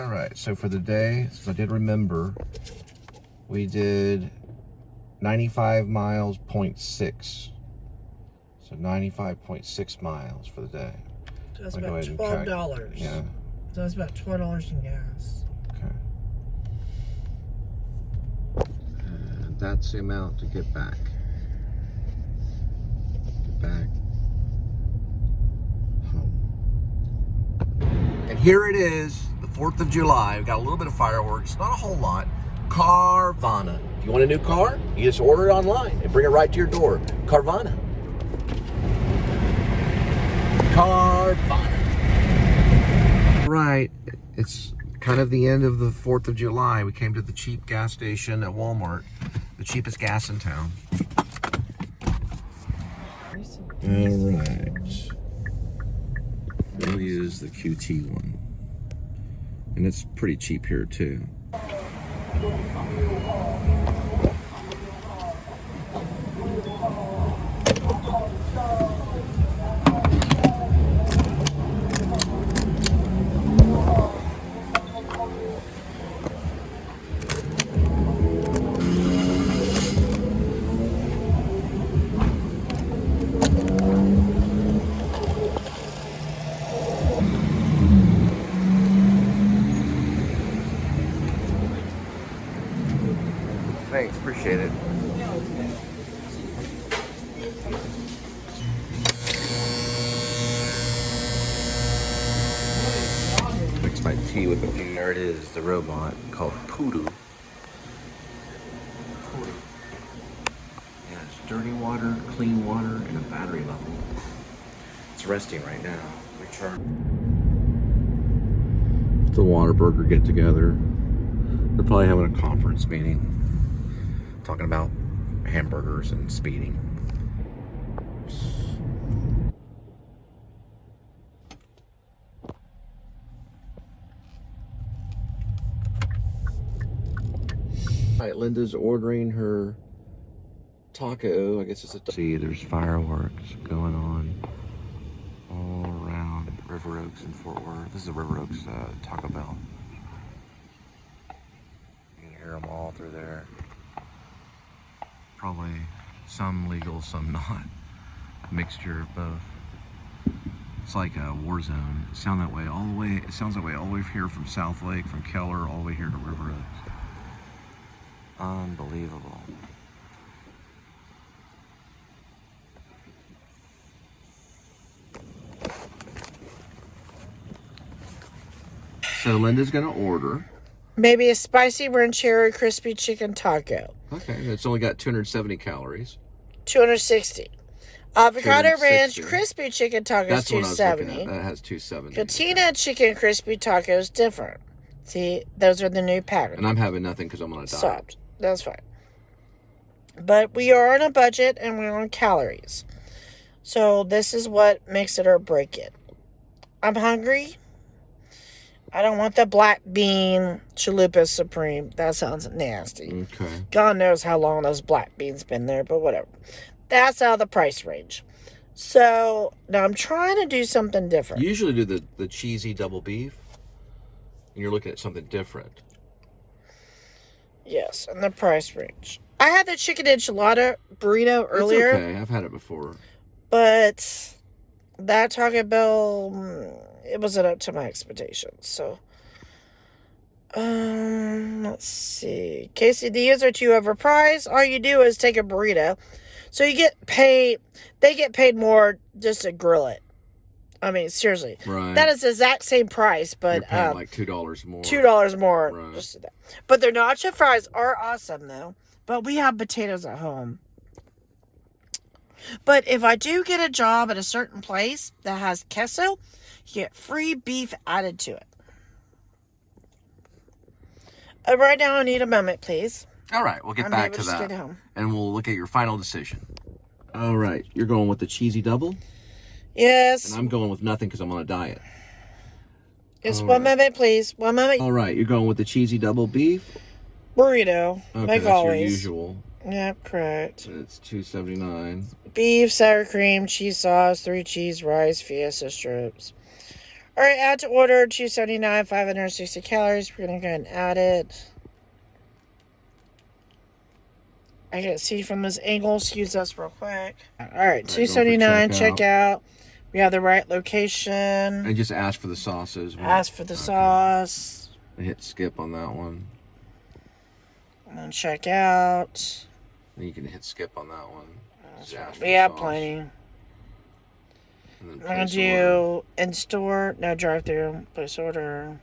All right, so for the day, since I did remember, we did 95 miles, 0.6. So 95.6 miles for the day. So that's about $12. Yeah. So that's about $12 in gas. Okay. And that's the amount to get back. Get back home. And here it is, the 4th of July. We've got a little bit of fireworks, not a whole lot. Carvana. If you want a new car, you just order it online and bring it right to your door. Carvana. Carvana. Right, it's kind of the end of the 4th of July. We came to the cheap gas station at Walmart, the cheapest gas in town. All right. We'll use the QT one. And it's pretty cheap here too. Thanks, appreciate it. Mix my tea with the few. There it is, the robot called Poodoo. Yeah, it's dirty water, clean water, and a battery level. It's resting right now. Recharge. The Whataburger get together. They're probably having a conference meeting. Talking about hamburgers and speeding. All right, Linda's ordering her taco. I guess it's a... See, there's fireworks going on all around River Oaks and Fort Worth. This is a River Oaks Taco Bell. You can hear them all through there. Probably some legal, some not. A mixture of both. It's like a war zone. It sounds that way all the way. It sounds that way all the way here from South Lake, from Keller, all the way here to River Oaks. Unbelievable. So Linda's gonna order. Maybe a spicy burnt cherry crispy chicken taco. Okay, it's only got 270 calories. 260. Avocado 260. ranch crispy chicken tacos. That's 270. what I was looking at. That has 270. Katina chicken crispy tacos different. See, those are the new packages. And I'm having nothing because I'm on a diet. Stopped. That's fine. But we are on a budget and we're on calories. So this is what makes it or break it. I'm hungry. I don't want the black bean chalupa supreme. That sounds nasty. Okay. God knows how long those black beans been there, but whatever. That's out of the price range. So now I'm trying to do something different. You usually do the cheesy double beef. And you're looking at something different. Yes, in the price range. I had the chicken enchilada burrito earlier. It's okay. I've had it before. But that Taco Bell, it wasn't up to my expectations. So, let's see. Quesadillas are too overpriced. All you do is take a burrito. So you get paid, they get paid more just to grill it. I mean, seriously. Right. That is the exact same price, but you're paying like $2 more. $2 more. Right. Just that. But their nacho fries are awesome, though. But we have potatoes at home. But if I do get a job at a certain place that has queso, you get free beef added to it. Right now, I need a moment, please. All right, we'll get back to that. And we'll look at your final decision. All right, you're going with the cheesy double? Yes. And I'm going with nothing because I'm on a diet. Just one moment, please. One moment. All right, you're going with the cheesy double beef? Burrito, okay, like that's always. Your usual. Yep, correct. And it's $2.79. Beef, sour cream, cheese sauce, 3 cheese, rice, fiesta strips. All right, add to order, $2.79, 560 calories. We're going to go ahead and add it. I can see from this angle. Excuse us real quick. All right, $2.79, checkout. We have the right location. And just ask for the sauces. Ask for the sauce. And hit skip on that one. And then check out. And you can hit skip on that one. We have plenty. I'm going to do in-store, no drive-through, place order.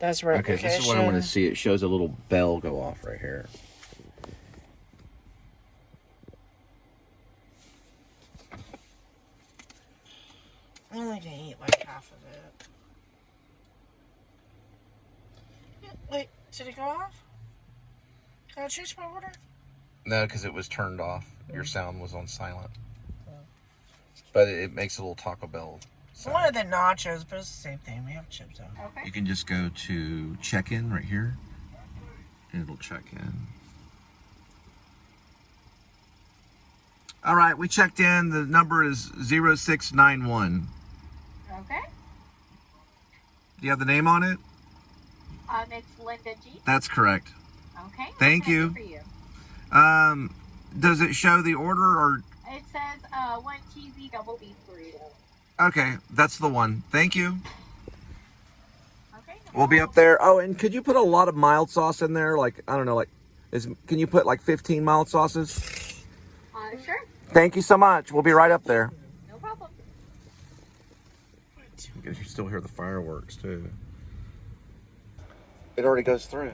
That's right. Okay, this is what I want to see. It shows a little bell go off right here. I'm only going to eat like half of it. Yeah, wait, did it go off? Can I change my order? No, because it was turned off. Your sound was on silent. But it makes a little Taco Bell sound. One of the nachos, but it's the same thing. We have chips on. Okay. You can just go to check-in right here. And it'll check in. All right, we checked in. The number is 0691. Okay. Do you have the name on it? It's Linda G. That's correct. Okay. Thank you. For you. Does it show the order or? It says 1 cheesy double beef burrito. Okay, that's the one. Thank you. Okay. We'll be up there. Oh, and could you put a lot of mild sauce in there? Like, I don't know, like, can you put like 15 mild sauces? Sure. Thank you so much. We'll be right up there. No problem. You can still hear the fireworks too. It already goes through.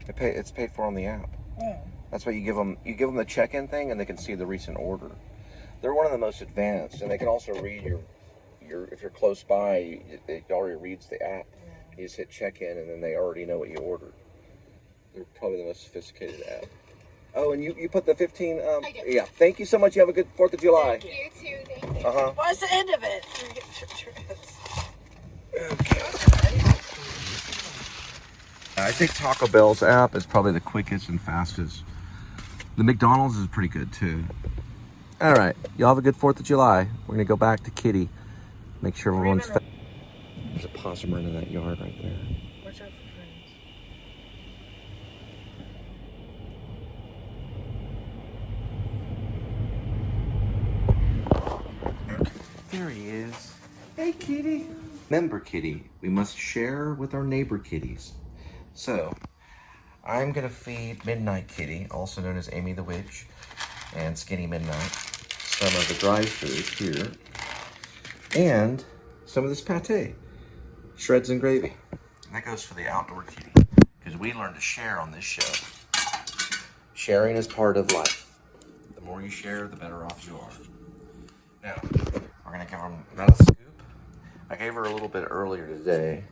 It's paid for on the app. Yeah. That's why you give them the check-in thing, and they can see the recent order. They're one of the most advanced, and they can also read your if you're close by, it already reads the app. You just hit check-in, and then they already know what you ordered. They're probably the most sophisticated app. Oh, and you put the 15. Yeah. Thank you so much. You have a good 4th of July. You too. Thank you. What's the end of it? I think Taco Bell's app is probably the quickest and fastest. The McDonald's is pretty good too. All right, y'all have a good 4th of July. We're gonna go back to Kitty. Make sure everyone's fed. There's a possum running in that yard right there. Watch out for friends. There he is. Hey, Kitty. Remember, Kitty, we must share with our neighbor kitties. So, I'm gonna feed Midnight Kitty, also known as Amy the Witch, and Skinny Midnight, some of the dry food here, and some of this pate, shreds and gravy. And that goes for the outdoor kitty, because we learn to share on this show. Sharing is part of life. The more you share, the better off you are. Now, we're gonna give her another scoop. I gave her a little bit earlier today.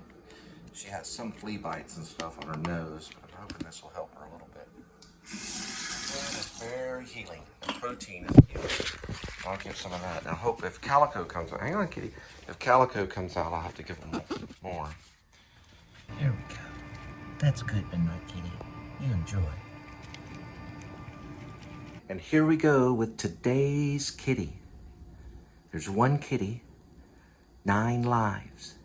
She has some flea bites and stuff on her nose, but I'm hoping this will help her a little bit. And it's very healing. The protein is healing. I'll give some of that. Now, hope if Calico comes out, hang on, Kitty. If Calico comes out, I'll have to give him more. There we go. That's good, Midnight Kitty. You enjoy. And here we go with today's kitty. There's one kitty, 9 lives.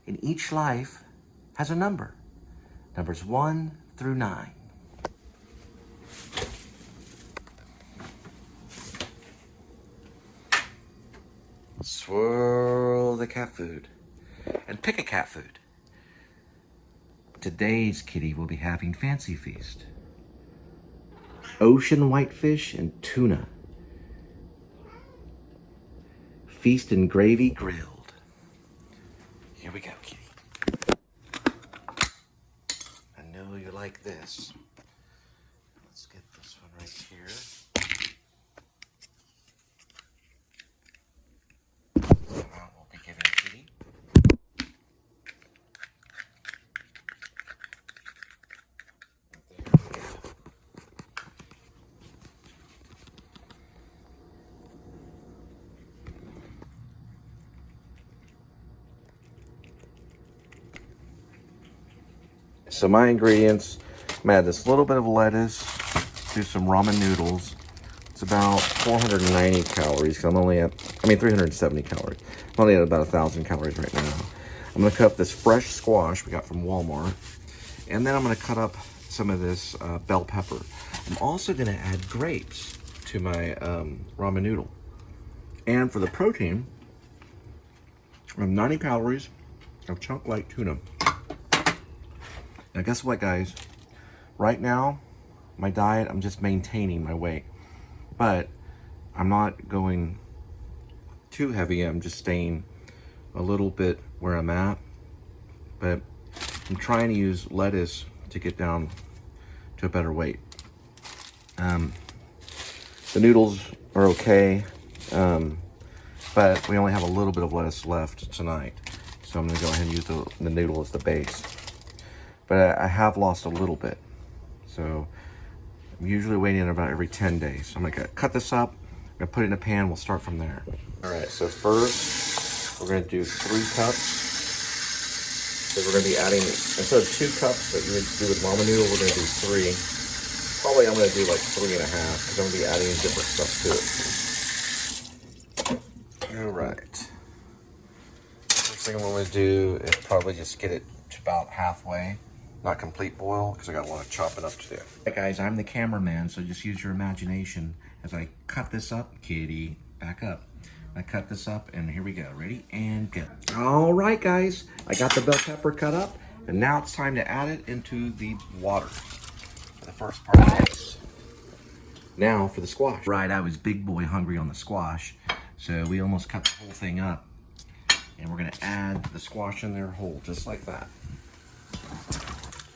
And each life has a number. Numbers 1 through 9. Swirl the cat food and pick a cat food. Today's kitty will be having Fancy Feast. Ocean whitefish and tuna. Feast and gravy grilled. Here we go, kitty. I know you like this. Let's get this one right here. So now we'll be giving Kitty. There we go. So my ingredients, I'm gonna add this little bit of lettuce, do some ramen noodles. It's about 490 calories, 'cause I'm only at 370 calories. I'm only at about 1,000 calories right now. I'm gonna cut up this fresh squash we got from Walmart. And then I'm gonna cut up some of this bell pepper. I'm also gonna add grapes to my ramen noodle. And for the protein, I have 90 calories of chunk-like tuna. Now guess what, guys? Right now, my diet, I'm just maintaining my weight. But I'm not going too heavy. I'm just staying a little bit where I'm at. But I'm trying to use lettuce to get down to a better weight. The noodles are okay, but we only have a little bit of lettuce left tonight. So I'm gonna go ahead and use the noodle as the base. But I have lost a little bit. So I'm usually waiting about every 10 days. So I'm gonna cut this up, I'm gonna put it in a pan, we'll start from there. All right, so first, we're gonna do 3 cups. So we're gonna be adding, instead of 2 cups that you would do with ramen noodle, we're gonna do 3. Probably I'm gonna do like 3.5, because I'm gonna be adding different stuff to it. All right. First thing I'm gonna do is probably just get it to about halfway. Not complete boil, because I got a lot of chopping up to do. Hey guys, I'm the cameraman, so just use your imagination as I cut this up. Kitty, back up. I cut this up, and here we go. Ready, and go. All right, guys, I got the bell pepper cut up, and now it's time to add it into the water. The first part of this. Now for the squash. Right, I was big boy hungry on the squash, so we almost cut the whole thing up. And we're gonna add the squash in there whole, just like that.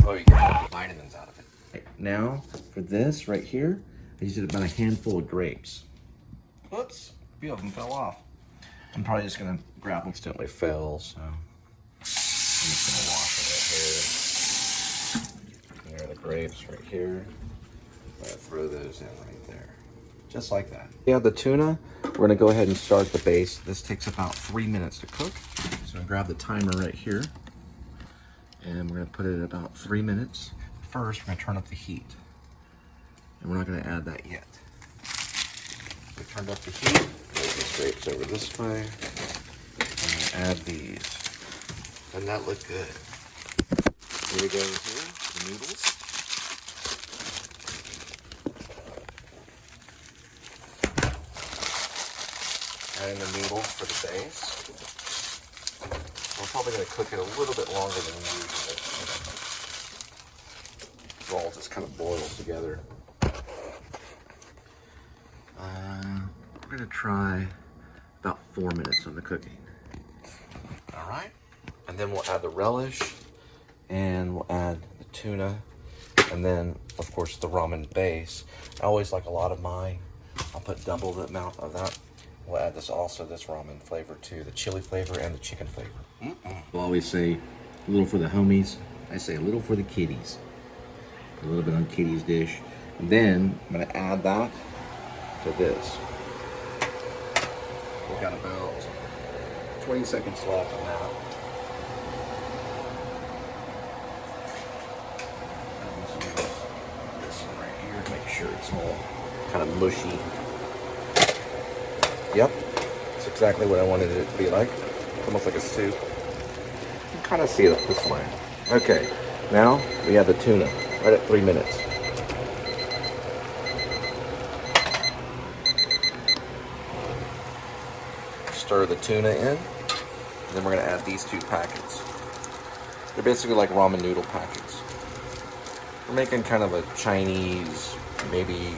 Oh, you get all the vitamins out of it. Right, now, for this right here, I used about a handful of grapes. Oops, a few of them fell off. I'm probably just gonna grab them. Instantly fell, so I'm just gonna wash it right here. There are the grapes right here. I'm gonna throw those in right there. Just like that. Yeah, the tuna, we're gonna go ahead and start the base. This takes about 3 minutes to cook. So I'm gonna grab the timer right here. And we're gonna put it at about 3 minutes. First, we're gonna turn up the heat. And we're not gonna add that yet. We turned up the heat, move these grapes over this way, and add these. Doesn't that look good? Here we go here, the noodles. Adding the noodles for the base. We're probably going to cook it a little bit longer than usual. It all just kind of boils together. We're going to try about 4 minutes on the cooking. All right. And then we'll add the relish, and we'll add the tuna, and then, of course, the ramen base. I always like a lot of mine. I'll put double the amount of that. We'll add this ramen flavor too, the chili flavor and the chicken flavor. We'll always say a little for the homies. I say a little for the kiddies. Put a little bit on Kitty's dish. And then I'm gonna add that to this. We've got about 20 seconds left on that. This one right here to make sure it's all kind of mushy. Yep, that's exactly what I wanted it to be like. Almost like a soup. You can kind of see it this way. Okay, now we have the tuna, right at 3 minutes. Stir the tuna in, and then we're gonna add these 2 packets. They're basically like ramen noodle packets. We're making kind of a Chinese, maybe,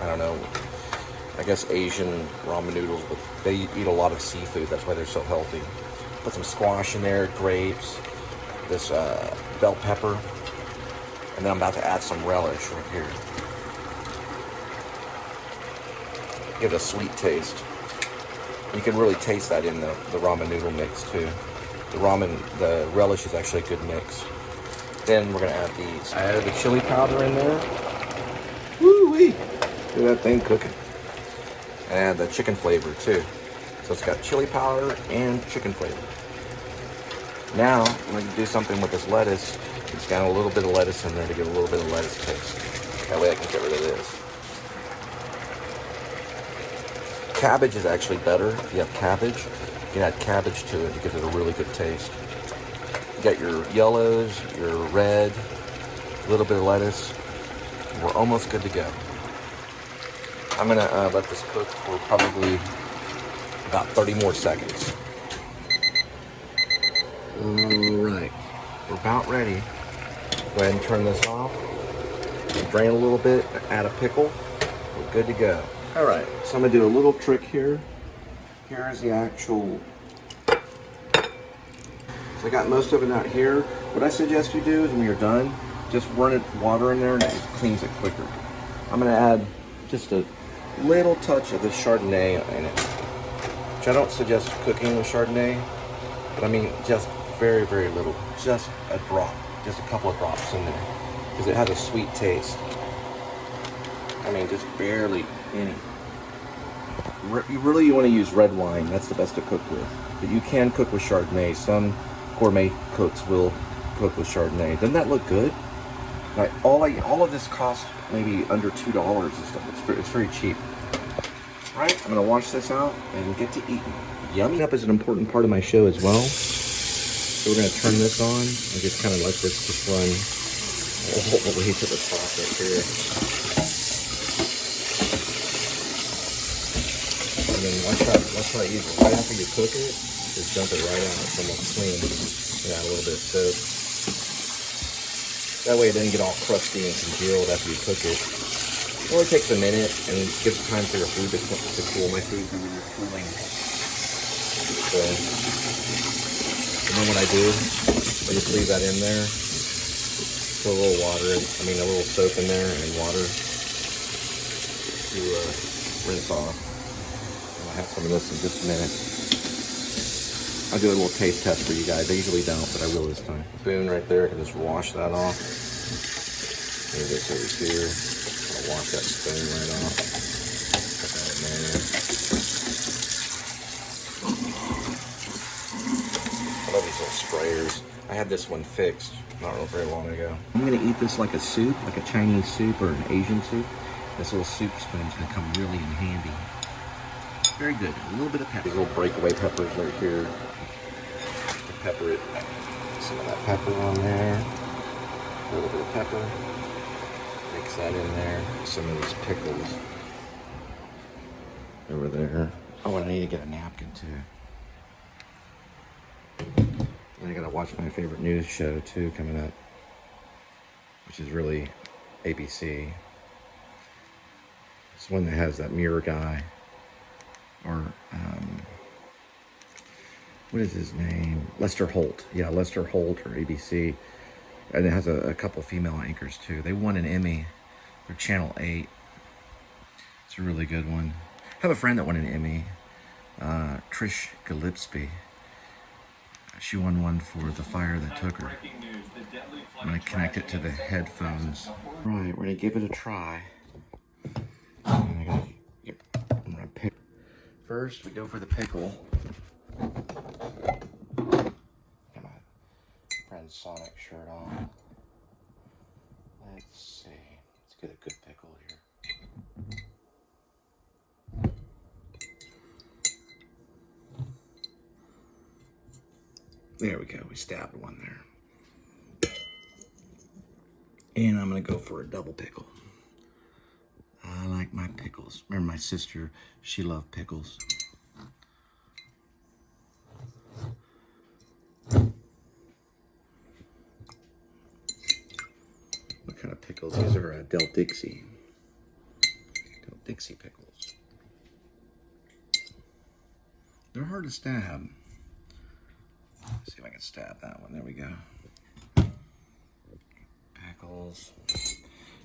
I don't know, I guess Asian ramen noodles, but they eat a lot of seafood. That's why they're so healthy. Put some squash in there, grapes, this bell pepper, and then I'm about to add some relish right here. Give it a sweet taste. You can really taste that in the ramen noodle mix too. The relish is actually a good mix. Then we're gonna add these. I added the chili powder in there. Woo-wee! Look at that thing cooking. And the chicken flavor too. So it's got chili powder and chicken flavor. Now I'm going to do something with this lettuce. It's got a little bit of lettuce in there to give a little bit of lettuce taste. That way I can get rid of this. Cabbage is actually better. If you have cabbage, you can add cabbage to it. It gives it a really good taste. You got your yellows, your red, a little bit of lettuce. We're almost good to go. I'm gonna let this cook for probably about 30 more seconds. All right, we're about ready. Go ahead and turn this off. Drain a little bit, add a pickle. We're good to go. All right, so I'm gonna do a little trick here. Here's the actual, so I got most of it out here. What I suggest you do is when you're done, just run water in there and it cleans it quicker. I'm gonna add just a little touch of the Chardonnay in it, which I don't suggest cooking with Chardonnay, but I mean just very, very little, just a drop, just a couple of drops in there, because it has a sweet taste. I mean, just barely any. You want to use red wine. That's the best to cook with. But you can cook with Chardonnay. Some gourmet cooks will cook with Chardonnay. Doesn't that look good? Like all of this costs maybe under $2 and stuff. It's very cheap. All right, I'm gonna wash this out and get to eating. Yummy up is an important part of my show as well. So we're gonna turn this on and just kind of let this just run all the way to the top right here. And then watch how easy. Right after you cook it, just dump it right out. It's almost clean. And add a little bit of soap. That way it doesn't get all crusty and congealed after you cook it. It only takes a minute and gives time for your food to cool. My food's over there cooling. So, and then what I do, I just leave that in there. Put a little water, a little soap in there and water to rinse off. And I'll have some of this in just a minute. I'll do a little taste test for you guys. I usually don't, but I will this time. Spoon right there, I can just wash that off. Move this over here. I'll wash that spoon right off. Put that in there. I love these little sprayers. I had this one fixed not very long ago. I'm gonna eat this like a soup, like a Chinese soup or an Asian soup. This little soup spoon's gonna come really in handy. Very good. A little bit of pepper. These little breakaway peppers right here. Pepper it. Some of that pepper on there. A little bit of pepper. Mix that in there. Some of these pickles over there. Oh, and I need to get a napkin too. And I gotta watch my favorite news show too coming up, which is really ABC. It's one that has that mirror guy, or what is his name? Lester Holt. Yeah, Lester Holt or ABC. And it has a couple female anchors too. They won an Emmy for Channel 8. It's a really good one. I have a friend that won an Emmy, Trish Gillespie. She won one for The Fire That Took Her. I'm gonna connect it to the headphones. Right, we're gonna give it a try. I'm gonna pick. First, we go for the pickle. Got my friend Sonic shirt on. Let's see. Let's get a good pickle here. There we go. We stabbed one there. And I'm going to go for a double pickle. I like my pickles. Remember my sister, she loved pickles. What kind of pickles? These are Del Dixie. Del Dixie pickles. They're hard to stab. Let's see if I can stab that one. There we go. Pickles.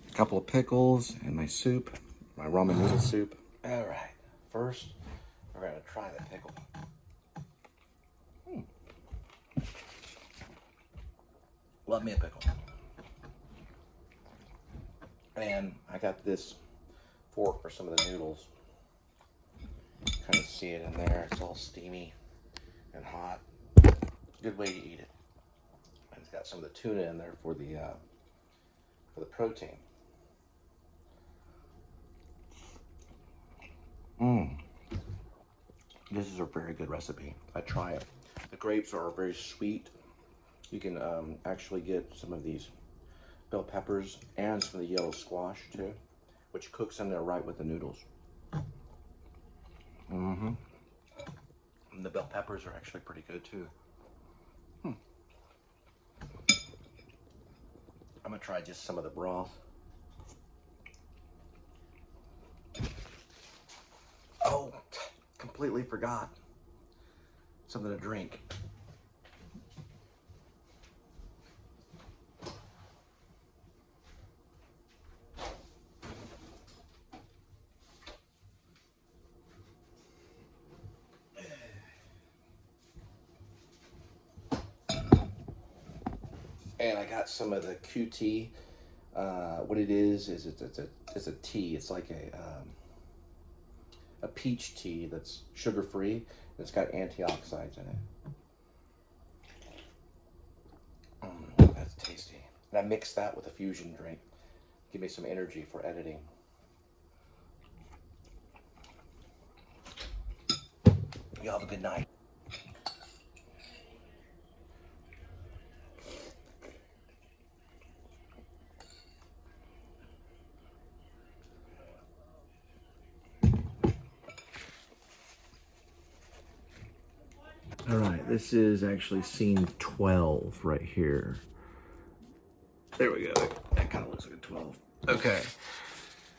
A couple of pickles and my soup. My ramen noodle soup. All right. First, we're going to try the pickle. Love me a pickle. And I got this fork for some of the noodles. Kind of see it in there. It's all steamy and hot. Good way to eat it. And it's got some of the tuna in there for the protein. This is a very good recipe. I try it. The grapes are very sweet. You can actually get some of these bell peppers and some of the yellow squash too, which cooks in there right with the noodles. And the bell peppers are actually pretty good too. I'm gonna try just some of the broth. Oh, completely forgot. Something to drink. And I got some of the QT. What it is it's a tea. It's like a peach tea that's sugar free. And it's got antioxidants in it. That's tasty. And I mix that with a fusion drink. Give me some energy for editing. Y'all have a good night. All right, this is actually scene 12 right here. There we go. That kind of looks like a 12. Okay.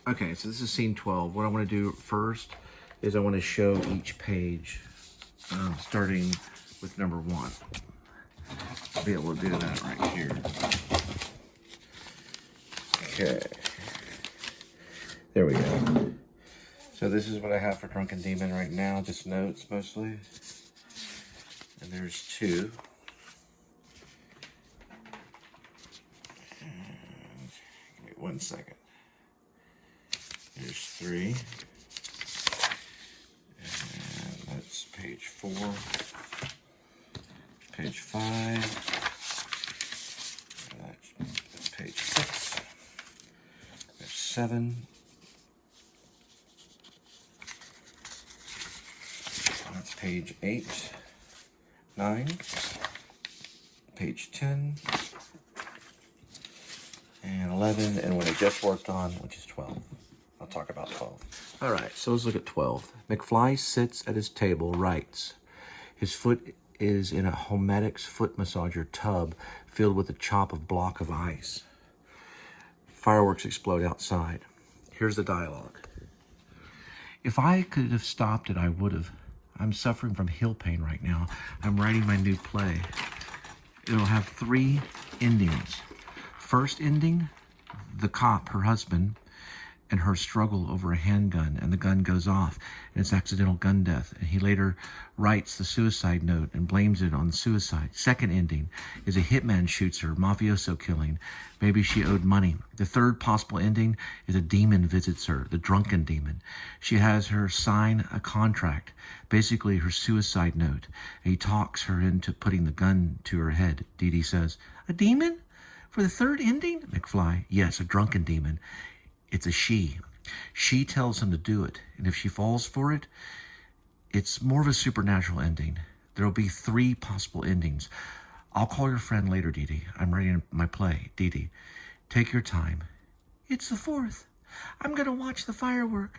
Okay, so this is scene 12. What I want to do first is I want to show each page, starting with number 1. I'll be able to do that right here. Okay. There we go. So this is what I have for Drunken Demon right now, just notes mostly. And there's 2. And give me 1 second. There's 3. And that's page 4. Page 5. And that's page 6. There's 7. That's page 8. 9, page 10, and 11, and what I just worked on, which is 12. I'll talk about 12. All right, so let's look at 12. McFly sits at his table, writes. His foot is in a Homedics foot massager tub filled with a chop of block of ice. Fireworks explode outside. Here's the dialogue. If I could have stopped it, I would have. I'm suffering from heel pain right now. I'm writing my new play. It'll have 3 endings. First ending, the cop, her husband, and her struggle over a handgun, and the gun goes off, and it's accidental gun death. And he later writes the suicide note and blames it on suicide. Second ending is a hitman shoots her, mafioso killing. Maybe she owed money. The third possible ending is a demon visits her, the Drunken Demon. She has her sign a contract, basically her suicide note. And he talks her into putting the gun to her head. Dee Dee says, "A demon? For the third ending?" McFly, "Yes, a drunken demon. It's a she. She tells him to do it, and if she falls for it, it's more of a supernatural ending. There'll be 3 possible endings. I'll call your friend later, Dee Dee. I'm writing my play. Dee Dee, take your time. It's the 4th. I'm going to watch the fireworks.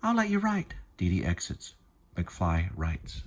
I'll let you write." Dee Dee exits. McFly writes.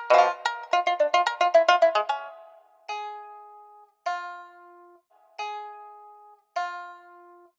Bye.